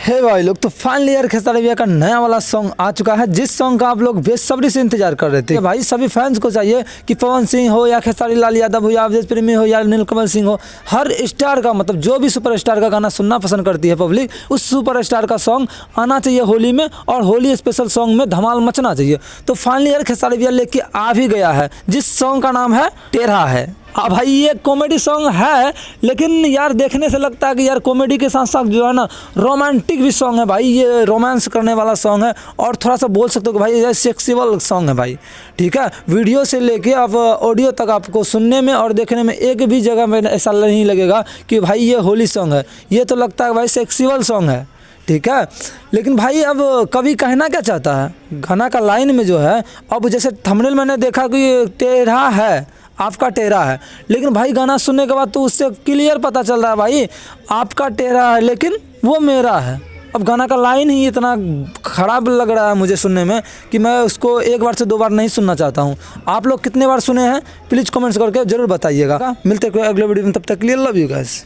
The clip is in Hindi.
हे भाई लोग, तो फाइनली यार खेसारी भैया का नया वाला सॉन्ग आ चुका है, जिस सॉन्ग का आप लोग बेसब्री से इंतजार कर रहे थे। भाई सभी फैंस को चाहिए कि पवन सिंह हो या खेसारी लाल यादव हो या अवधेश प्रेमी हो या नीलकमल सिंह हो, हर स्टार का मतलब जो भी सुपरस्टार का गाना सुनना पसंद करती है पब्लिक, उस सुपरस्टार का सॉन्ग आना चाहिए होली में, और होली स्पेशल सॉन्ग में धमाल मचना चाहिए। तो फाइनली यार खेसारी भैया लेके आ भी गया है, जिस सॉन्ग का नाम है टेढ़ा है। अब भाई ये कॉमेडी सॉन्ग है, लेकिन यार देखने से लगता है कि यार कॉमेडी के साथ साथ जो है ना रोमांटिक भी सॉन्ग है भाई। ये रोमांस करने वाला सॉन्ग है, और थोड़ा सा बोल सकते हो कि भाई ये सेक्सुअल सॉन्ग है भाई। ठीक है, वीडियो से लेके अब ऑडियो तक आपको सुनने में और देखने में एक भी जगह में ऐसा नहीं लगेगा कि भाई ये होली सॉन्ग है। ये तो लगता है भाई सेक्सुअल सॉन्ग है। ठीक है, लेकिन भाई अब कवि कहना क्या चाहता है गाना का लाइन में जो है, अब जैसे थंबनेल मैंने देखा कि टेढ़ा है, आपका टेढ़ा है, लेकिन भाई गाना सुनने के बाद तो उससे क्लियर पता चल रहा है भाई आपका टेढ़ा है लेकिन वो मेरा है। अब गाना का लाइन ही इतना ख़राब लग रहा है मुझे सुनने में कि मैं उसको एक बार से दो बार नहीं सुनना चाहता हूँ। आप लोग कितने बार सुने हैं प्लीज़ कमेंट्स करके ज़रूर बताइएगा। मिलते हैं अगले वीडियो में, तब तक के लिए लव यू गाइस।